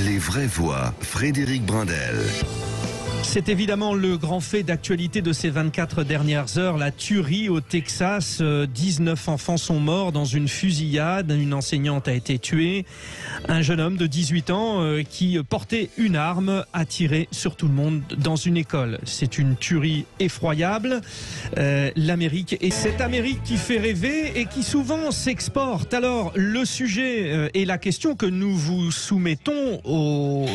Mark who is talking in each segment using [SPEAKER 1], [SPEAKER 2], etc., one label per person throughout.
[SPEAKER 1] Les vraies voix, Frédéric Brindel.
[SPEAKER 2] C'est évidemment le grand fait d'actualité de ces 24 dernières heures, la tuerie au Texas. 19 enfants sont morts dans une fusillade, une enseignante a été tuée. Un jeune homme de 18 ans qui portait une arme a tiré sur tout le monde dans une école. C'est une tuerie effroyable. L'Amérique, et cette Amérique qui fait rêver et qui souvent s'exporte. Alors le sujet et la question que nous vous soumettons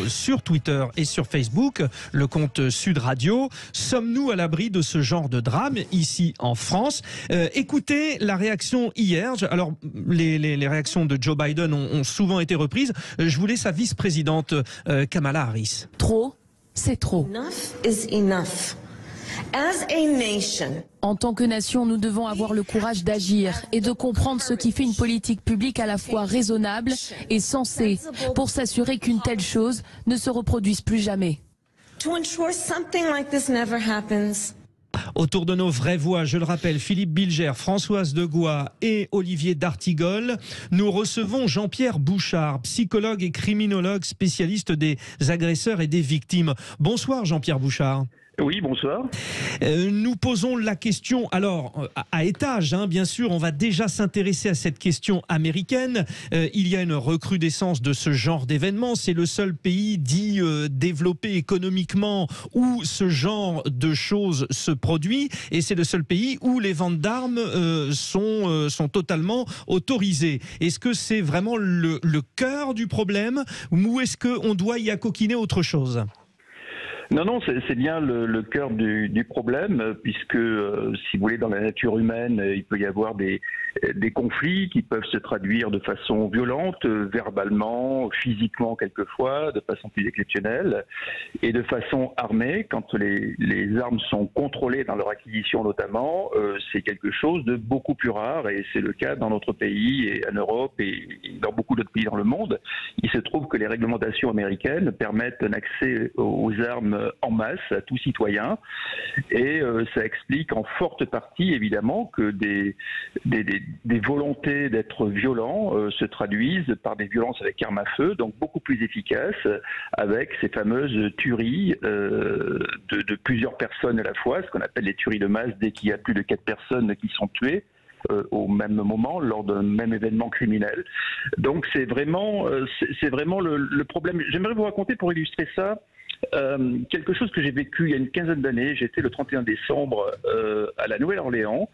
[SPEAKER 2] sur Twitter et sur Facebook, le compte Sud Radio. Sommes-nous à l'abri de ce genre de drame ici en France? Écoutez la réaction hier. Alors, les réactions de Joe Biden ont souvent été reprises. Je voulais sa vice-présidente Kamala Harris.
[SPEAKER 3] Trop, c'est trop.
[SPEAKER 4] Enough is enough. As a nation,
[SPEAKER 3] en tant que nation, nous devons avoir le courage d'agir et de comprendre ce qui fait une politique publique à la fois raisonnable et sensée pour s'assurer qu'une telle chose ne se reproduise plus jamais.
[SPEAKER 4] to ensure something like this never happens.
[SPEAKER 2] Autour de nos vraies voix, je le rappelle, Philippe Bilger, Françoise Degois et Olivier D'Artigol, nous recevons Jean-Pierre Bouchard, psychologue et criminologue spécialiste des agresseurs et des victimes. Bonsoir Jean-Pierre Bouchard.
[SPEAKER 5] Oui, bonsoir.
[SPEAKER 2] Nous posons la question, alors, à étage, bien sûr, on va déjà s'intéresser à cette question américaine. Il y a une recrudescence de ce genre d'événements. C'est le seul pays dit développé économiquement où ce genre de choses se produit. Et c'est le seul pays où les ventes d'armes sont totalement autorisées. Est-ce que c'est vraiment le cœur du problème ou est-ce qu'on doit y accoquiner autre chose ?
[SPEAKER 5] Non, c'est bien le cœur du problème, puisque, si vous voulez, dans la nature humaine, il peut y avoir des conflits qui peuvent se traduire de façon violente, verbalement, physiquement quelquefois, de façon plus exceptionnelle, et de façon armée, quand les armes sont contrôlées dans leur acquisition notamment, c'est quelque chose de beaucoup plus rare, et c'est le cas dans notre pays, et en Europe, et dans beaucoup d'autres pays dans le monde. Il se trouve que les réglementations américaines permettent un accès aux armes en masse à tout citoyen, et ça explique en forte partie évidemment que des volontés d'être violents se traduisent par des violences avec armes à feu, donc beaucoup plus efficaces, avec ces fameuses tueries de plusieurs personnes à la fois, ce qu'on appelle les tueries de masse dès qu'il y a plus de 4 personnes qui sont tuées au même moment, lors d'un même événement criminel. Donc c'est vraiment le problème. J'aimerais vous raconter, pour illustrer ça, quelque chose que j'ai vécu il y a une quinzaine d'années. J'étais le 31 décembre à la Nouvelle-Orléans,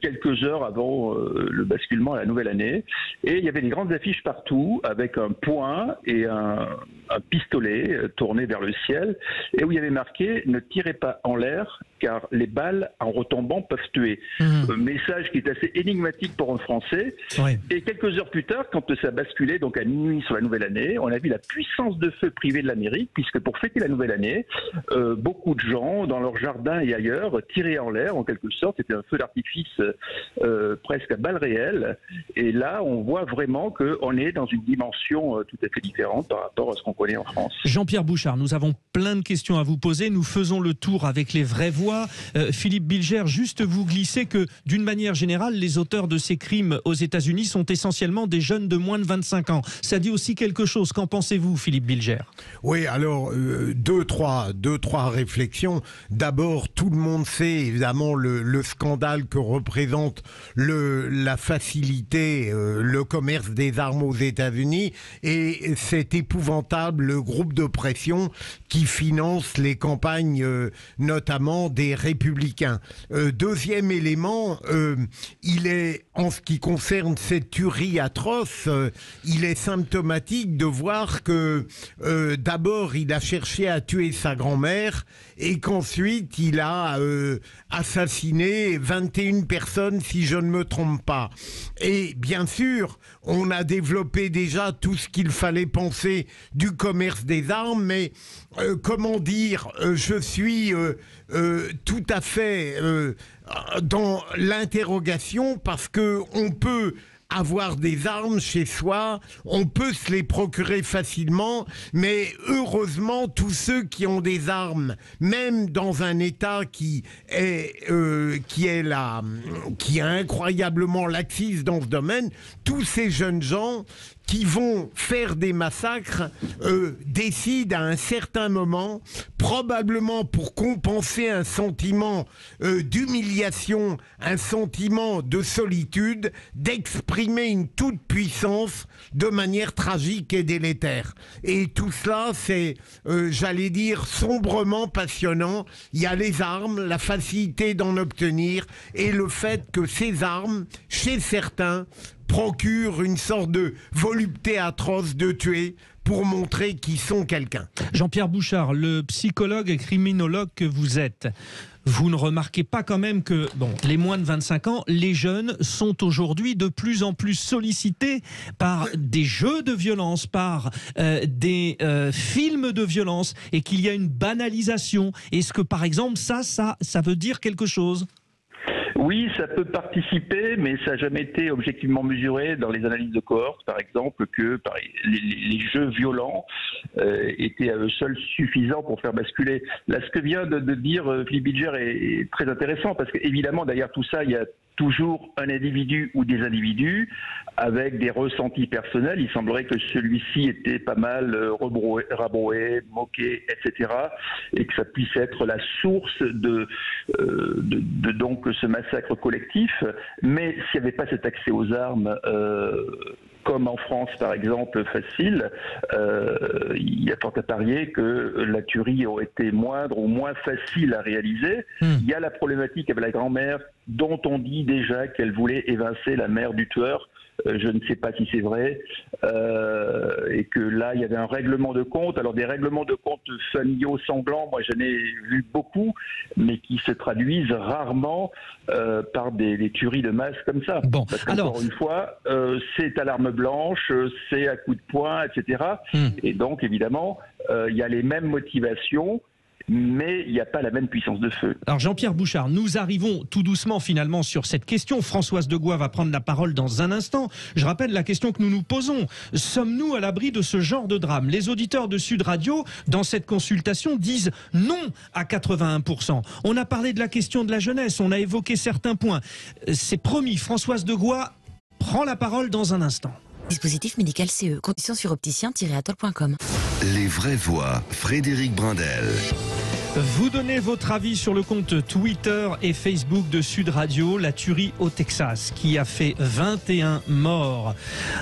[SPEAKER 5] quelques heures avant le basculement à la nouvelle année, et il y avait des grandes affiches partout avec un poing et un pistolet tourné vers le ciel, et où il y avait marqué « Ne tirez pas en l'air, car les balles en retombant peuvent tuer ». Un message qui est assez énigmatique pour un Français. Oui. Et quelques heures plus tard, quand ça basculait donc à minuit sur la nouvelle année, on a vu la puissance de feu privée de l'Amérique, puisque pour fêter la nouvelle année, beaucoup de gens, dans leur jardin et ailleurs, tiraient en l'air, en quelque sorte. C'était un feu d'artifice presque à balles réelles. Et là, on voit vraiment qu'on est dans une dimension tout à fait différente par rapport à ce qu'on connaît en France.
[SPEAKER 2] Jean-Pierre Bouchard, nous avons plein de questions à vous poser. Nous faisons le tour avec les vraies voix. Philippe Bilger, juste vous glisser que, d'une manière générale, les auteurs de ces crimes aux États-Unis sont essentiellement des jeunes de moins de 25 ans. Ça dit aussi quelque chose. Qu'en pensez-vous, Philippe Bilger ?
[SPEAKER 6] Oui, alors, deux, trois réflexions. D'abord, tout le monde sait évidemment le scandale que représente la facilité, le commerce des armes aux États-Unis, et cet épouvantable groupe de pression qui finance les campagnes, notamment des républicains. Deuxième élément, il est, en ce qui concerne cette tuerie atroce, il est symptomatique de voir que d'abord il a cherché à tuer sa grand-mère et qu'ensuite il a assassiné 21 personnes, si je ne me trompe pas. Et bien sûr, on a développé déjà tout ce qu'il fallait penser du commerce des armes, mais comment dire, je suis tout à fait dans l'interrogation, parce que on peut avoir des armes chez soi, on peut se les procurer facilement, mais heureusement, tous ceux qui ont des armes, même dans un État qui est incroyablement laxiste dans ce domaine, tous ces jeunes gens qui vont faire des massacres décident à un certain moment, probablement pour compenser un sentiment d'humiliation, un sentiment de solitude, d'exprimer une toute-puissance de manière tragique et délétère. Et tout cela, c'est, j'allais dire, sombrement passionnant. Il y a les armes, la facilité d'en obtenir et le fait que ces armes, chez certains, procurent une sorte de volupté atroce de tuer pour montrer qu'ils sont quelqu'un.
[SPEAKER 2] Jean-Pierre Bouchard, le psychologue et criminologue que vous êtes, vous ne remarquez pas quand même que les moins de 25 ans, les jeunes sont aujourd'hui de plus en plus sollicités par des jeux de violence, par des films de violence, et qu'il y a une banalisation? Est-ce que par exemple ça veut dire quelque chose?
[SPEAKER 5] Oui, ça peut participer, mais ça n'a jamais été objectivement mesuré dans les analyses de cohorte, par exemple, que les jeux violents étaient à eux seuls suffisants pour faire basculer. Là, ce que vient de dire Philippe Bilger est très intéressant, parce qu'évidemment, derrière tout ça, il y a toujours un individu ou des individus avec des ressentis personnels. Il semblerait que celui-ci était pas mal rabroué, moqué, etc. Et que ça puisse être la source de donc ce massacre collectif. Mais s'il n'y avait pas cet accès aux armes, comme en France par exemple, facile, il y a fort à parier que la tuerie aurait été moindre ou moins facile à réaliser. Il y a la problématique avec la grand-mère dont on dit déjà qu'elle voulait évincer la mère du tueur. Je ne sais pas si c'est vrai, et que là il y avait un règlement de compte. Alors des règlements de compte familiaux sanglants, moi j'en ai vu beaucoup, mais qui se traduisent rarement par des tueries de masse comme ça.
[SPEAKER 2] Bon,
[SPEAKER 5] parce qu'encore une fois, c'est à l'arme blanche, c'est à coup de poing, etc. Et donc évidemment, il y a les mêmes motivations, mais il n'y a pas la même puissance de feu.
[SPEAKER 2] Alors Jean-Pierre Bouchard, nous arrivons tout doucement finalement sur cette question. Françoise Degois va prendre la parole dans un instant. Je rappelle la question que nous nous posons. Sommes-nous à l'abri de ce genre de drame? Les auditeurs de Sud Radio, dans cette consultation, disent non à 81%. On a parlé de la question de la jeunesse, on a évoqué certains points. C'est promis, Françoise Degois prend la parole dans un instant.
[SPEAKER 7] Dispositif médical CE. Conditions sur opticien-atol.com.
[SPEAKER 1] Les vraies voix, Frédéric Brandel.
[SPEAKER 2] Vous donnez votre avis sur le compte Twitter et Facebook de Sud Radio, la tuerie au Texas qui a fait 21 morts.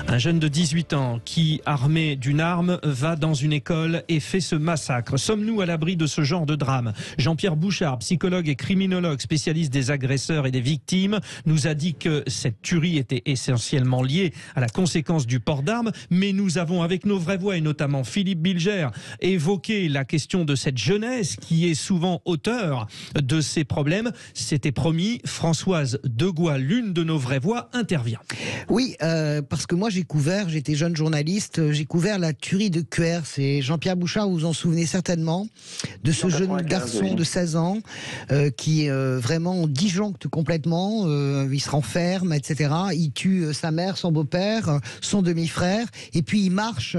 [SPEAKER 2] Un jeune de 18 ans qui, armé d'une arme, va dans une école et fait ce massacre. Sommes-nous à l'abri de ce genre de drame? Jean-Pierre Bouchard, psychologue et criminologue, spécialiste des agresseurs et des victimes, nous a dit que cette tuerie était essentiellement liée à la conséquence du port d'armes, mais nous avons avec nos vraies voix et notamment Philippe Bilger évoqué la question de cette jeunesse qui est souvent auteur de ces problèmes. C'était promis, Françoise Degois, l'une de nos vraies voix, intervient.
[SPEAKER 8] Oui, parce que moi j'étais jeune journaliste, j'ai couvert la tuerie de Cuers. C'est Jean-Pierre Bouchard, vous vous en souvenez certainement, de ce jeune garçon de 16 ans qui vraiment disjoncte complètement, il se renferme, etc. Il tue sa mère, son beau-père, son demi-frère, et puis il marche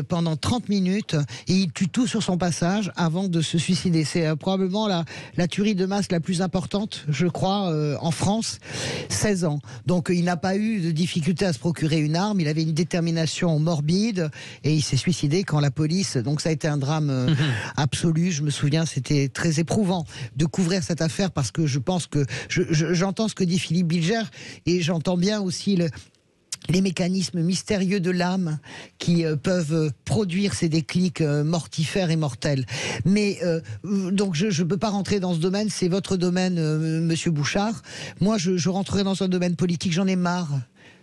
[SPEAKER 8] pendant 30 minutes et il tue tout sur son passage avant de se suicider. C'est probablement la tuerie de masse la plus importante, je crois, en France. 16 ans. Donc il n'a pas eu de difficulté à se procurer une arme, il avait une détermination morbide et il s'est suicidé quand la police... Donc ça a été un drame absolu, je me souviens, c'était très éprouvant de couvrir cette affaire parce que je pense que... J'entends ce que dit Philippe Bilger et j'entends bien aussi les mécanismes mystérieux de l'âme qui peuvent produire ces déclics mortifères et mortels. Mais donc je ne peux pas rentrer dans ce domaine, c'est votre domaine, Monsieur Bouchard. Moi, je rentrerai dans un domaine politique, j'en ai marre.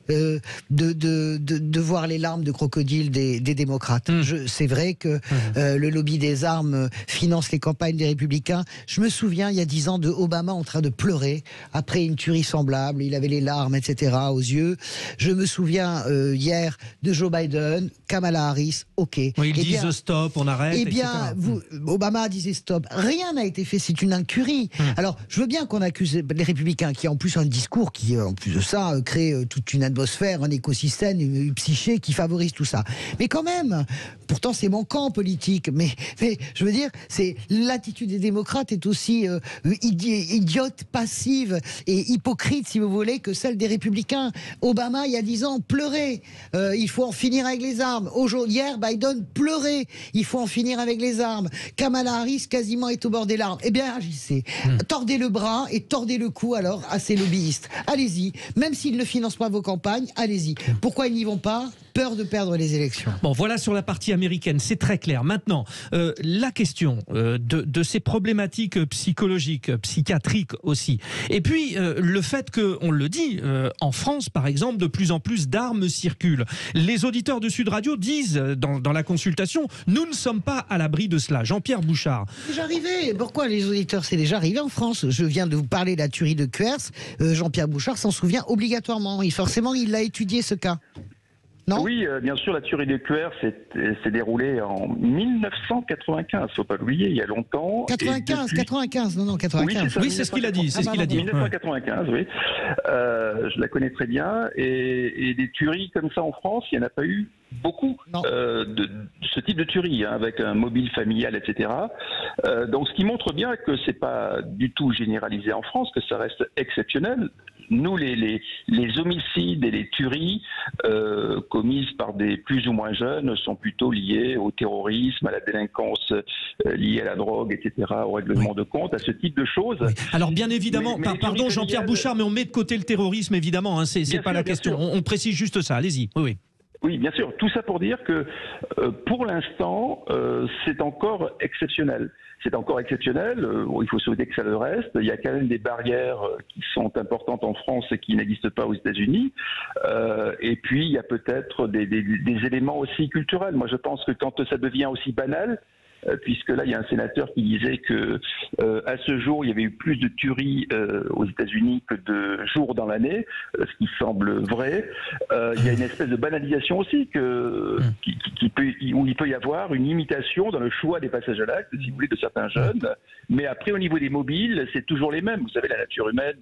[SPEAKER 8] De voir les larmes de crocodile des démocrates. C'est vrai que le lobby des armes finance les campagnes des républicains. Je me souviens, il y a 10 ans, de Obama en train de pleurer après une tuerie semblable. Il avait les larmes, etc., aux yeux. Je me souviens hier de Joe Biden, Kamala Harris, ok.
[SPEAKER 2] Oui, ils disent stop, on arrête,
[SPEAKER 8] eh bien, Obama disait stop. Rien n'a été fait, c'est une incurie. Alors, je veux bien qu'on accuse les républicains qui, en plus, ont un discours qui, en plus de ça, crée toute une atmosphère, un écosystème, une psyché qui favorise tout ça. Mais quand même, pourtant c'est mon camp politique, mais je veux dire, l'attitude des démocrates est aussi idiote, passive et hypocrite, si vous voulez, que celle des républicains. Obama, il y a 10 ans, pleurait. Il faut en finir avec les armes. Hier, Biden pleurait. Il faut en finir avec les armes. Kamala Harris quasiment est au bord des larmes. Eh bien, agissez. Tordez le bras et tordez le cou alors à ces lobbyistes. Allez-y. Même s'ils ne financent pas vos campagnes, allez-y. Pourquoi ils n'y vont pas ? Peur de perdre les élections.
[SPEAKER 2] Bon, voilà sur la partie américaine, c'est très clair. Maintenant, la question de ces problématiques psychologiques, psychiatriques aussi. Et puis, le fait que, on le dit, en France, par exemple, de plus en plus d'armes circulent. Les auditeurs de Sud Radio disent, dans la consultation, nous ne sommes pas à l'abri de cela. Jean-Pierre Bouchard.
[SPEAKER 8] C'est déjà arrivé. Pourquoi les auditeurs? C'est déjà arrivé en France. Je viens de vous parler de la tuerie de Cuers. Jean-Pierre Bouchard s'en souvient obligatoirement. Forcément, il a étudié ce cas. Non ?
[SPEAKER 5] Oui, bien sûr, la tuerie de Cuers s'est déroulée en 1995, faut pas l'oublier, il y a longtemps.
[SPEAKER 8] 95, non, 95.
[SPEAKER 2] Oui, c'est ce qu'il a dit,
[SPEAKER 5] 1995, oui. Je la connais très bien, et des tueries comme ça en France, il n'y en a pas eu beaucoup de ce type de tuerie, avec un mobile familial, etc. Donc, ce qui montre bien que c'est pas du tout généralisé en France, que ça reste exceptionnel. Nous, les homicides et les tueries commises par des plus ou moins jeunes sont plutôt liés au terrorisme, à la délinquance liée à la drogue, etc., au règlement de compte, à ce type de choses.
[SPEAKER 2] Oui. Alors bien évidemment, pardon Jean-Pierre Bouchard, mais on met de côté le terrorisme, évidemment, hein, c'est pas la question. On précise juste ça, allez-y. Oui.
[SPEAKER 5] Oui, bien sûr. Tout ça pour dire que pour l'instant, c'est encore exceptionnel. C'est encore exceptionnel. Il faut souhaiter que ça le reste. Il y a quand même des barrières qui sont importantes en France et qui n'existent pas aux États-Unis. Et puis, il y a peut-être des éléments aussi culturels. Moi, je pense que quand ça devient aussi banal, puisque là, il y a un sénateur qui disait que à ce jour, il y avait eu plus de tueries aux États-Unis que de jours dans l'année, ce qui semble vrai. Il y a une espèce de banalisation aussi où il peut y avoir une imitation dans le choix des passages à l'acte, si vous voulez, de certains jeunes. Mais après, au niveau des mobiles, c'est toujours les mêmes. Vous savez, la nature humaine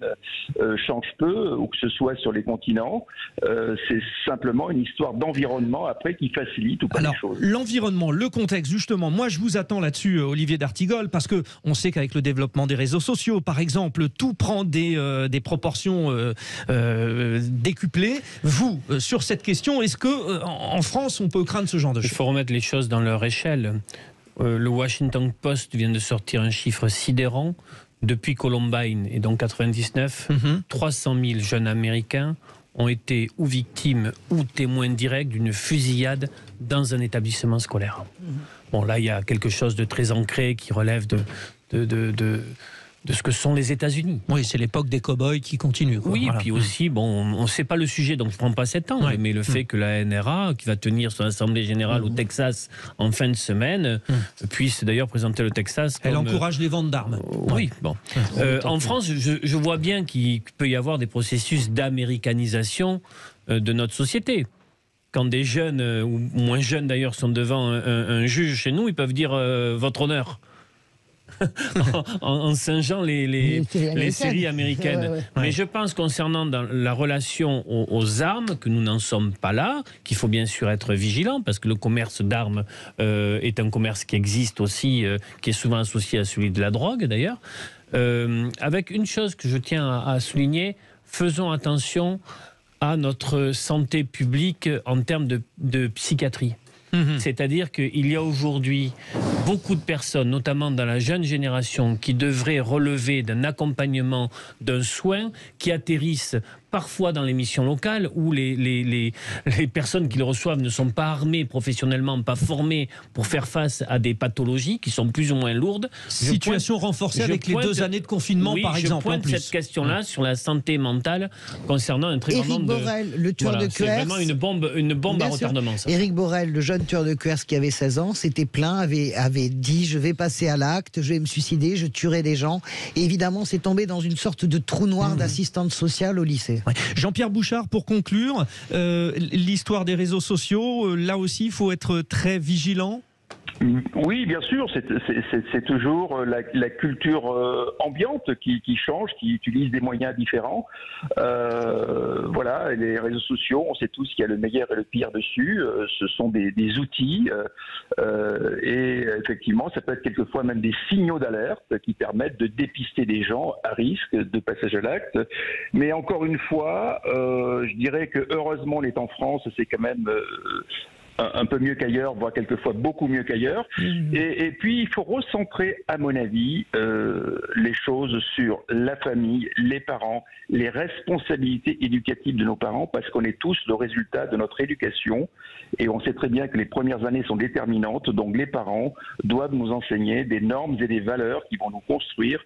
[SPEAKER 5] change peu, où que ce soit sur les continents. C'est simplement une histoire d'environnement après qui facilite ou pas les choses.
[SPEAKER 2] L'environnement, le contexte, justement, moi je vous attends là-dessus, Olivier d'Artigol, parce que on sait qu'avec le développement des réseaux sociaux, par exemple, tout prend des proportions décuplées. Vous, sur cette question, est-ce que en France, on peut craindre ce genre de choses?
[SPEAKER 9] Il faut remettre les choses dans leur échelle. Le Washington Post vient de sortir un chiffre sidérant. Depuis Columbine et donc 99, 300 000 jeunes Américains ont été ou victimes ou témoins directs d'une fusillade dans un établissement scolaire. Bon, là, il y a quelque chose de très ancré qui relève de ce que sont les États-Unis.
[SPEAKER 2] Oui, c'est l'époque des cow-boys qui continue.
[SPEAKER 9] Oui, voilà. Puis aussi, bon, on ne sait pas le sujet, donc je ne prends pas 7 ans, mais le fait que la NRA, qui va tenir son assemblée générale au Texas en fin de semaine, puisse d'ailleurs présenter le Texas comme...
[SPEAKER 2] Elle encourage les ventes d'armes.
[SPEAKER 9] Oui, bon. En France, je vois bien qu'il peut y avoir des processus d'américanisation de notre société. Quand des jeunes, ou moins jeunes d'ailleurs, sont devant un juge chez nous, ils peuvent dire « Votre honneur ». en singeant les séries américaines. Ouais. Mais je pense concernant dans la relation aux armes, que nous n'en sommes pas là, qu'il faut bien sûr être vigilant, parce que le commerce d'armes est un commerce qui existe aussi, qui est souvent associé à celui de la drogue d'ailleurs. Avec une chose que je tiens à souligner, faisons attention à notre santé publique en termes de psychiatrie. C'est-à-dire qu'il y a aujourd'hui beaucoup de personnes, notamment dans la jeune génération, qui devraient relever d'un accompagnement, d'un soin, qui atterrissent parfois dans les missions locales où les personnes qui le reçoivent ne sont pas armées professionnellement, pas formées pour faire face à des pathologies qui sont plus ou moins lourdes.
[SPEAKER 2] Situation renforcée avec les 2 années de confinement, par exemple.
[SPEAKER 9] Je pointe cette question-là sur la santé mentale concernant un très grand nombre de...
[SPEAKER 8] Éric Borrell, le tueur de Cuers.
[SPEAKER 9] C'est vraiment une bombe à retardement, ça.
[SPEAKER 8] Éric Borrell, le jeune tueur de Cuers qui avait 16 ans, s'était plaint, avait dit « je vais passer à l'acte, je vais me suicider, je tuerai des gens ». Et évidemment, c'est tombé dans une sorte de trou noir d'assistante sociale au lycée.
[SPEAKER 2] Ouais. Jean-Pierre Bouchard, pour conclure, l'histoire des réseaux sociaux, là aussi, il faut être très vigilant.
[SPEAKER 5] Oui, bien sûr, c'est toujours la culture ambiante qui change, qui utilise des moyens différents. Voilà, les réseaux sociaux, on sait tous qu'il y a le meilleur et le pire dessus. Ce sont des outils et effectivement, ça peut être quelquefois même des signaux d'alerte qui permettent de dépister des gens à risque de passage à l'acte. Mais encore une fois, je dirais que heureusement, on est en France, c'est quand même un peu mieux qu'ailleurs, voire quelquefois beaucoup mieux qu'ailleurs. Et puis, il faut recentrer, à mon avis, les choses sur la famille, les parents, les responsabilités éducatives de nos parents, parce qu'on est tous le résultat de notre éducation. Et on sait très bien que les premières années sont déterminantes, donc les parents doivent nous enseigner des normes et des valeurs qui vont nous construire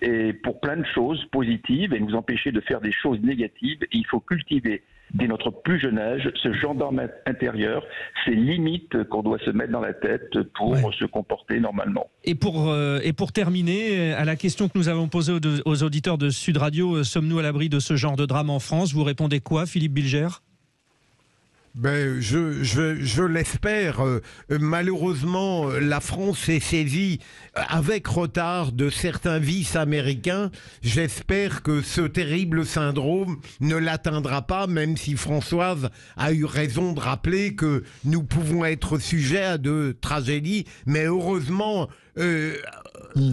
[SPEAKER 5] et pour plein de choses positives et nous empêcher de faire des choses négatives. Et il faut cultiver dès notre plus jeune âge, ce gendarme intérieur, ces limites qu'on doit se mettre dans la tête pour se comporter normalement.
[SPEAKER 2] Et pour terminer, à la question que nous avons posée aux auditeurs de Sud Radio, sommes-nous à l'abri de ce genre de drame en France? Vous répondez quoi, Philippe Bilger?
[SPEAKER 6] Ben, je l'espère. Malheureusement, la France s'est saisie avec retard de certains vices américains. J'espère que ce terrible syndrome ne l'atteindra pas, même si Françoise a eu raison de rappeler que nous pouvons être sujets à de tragédies, mais heureusement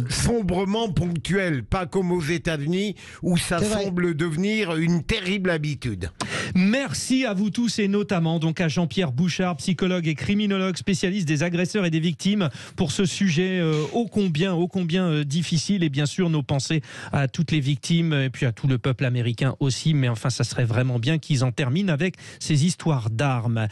[SPEAKER 6] sombrement ponctuelles, pas comme aux États-Unis où ça semble devenir une terrible habitude.
[SPEAKER 2] Merci à vous tous et notamment donc à Jean-Pierre Bouchard, psychologue et criminologue spécialiste des agresseurs et des victimes pour ce sujet ô combien difficile, et bien sûr nos pensées à toutes les victimes et puis à tout le peuple américain aussi, mais enfin ça serait vraiment bien qu'ils en terminent avec ces histoires d'armes.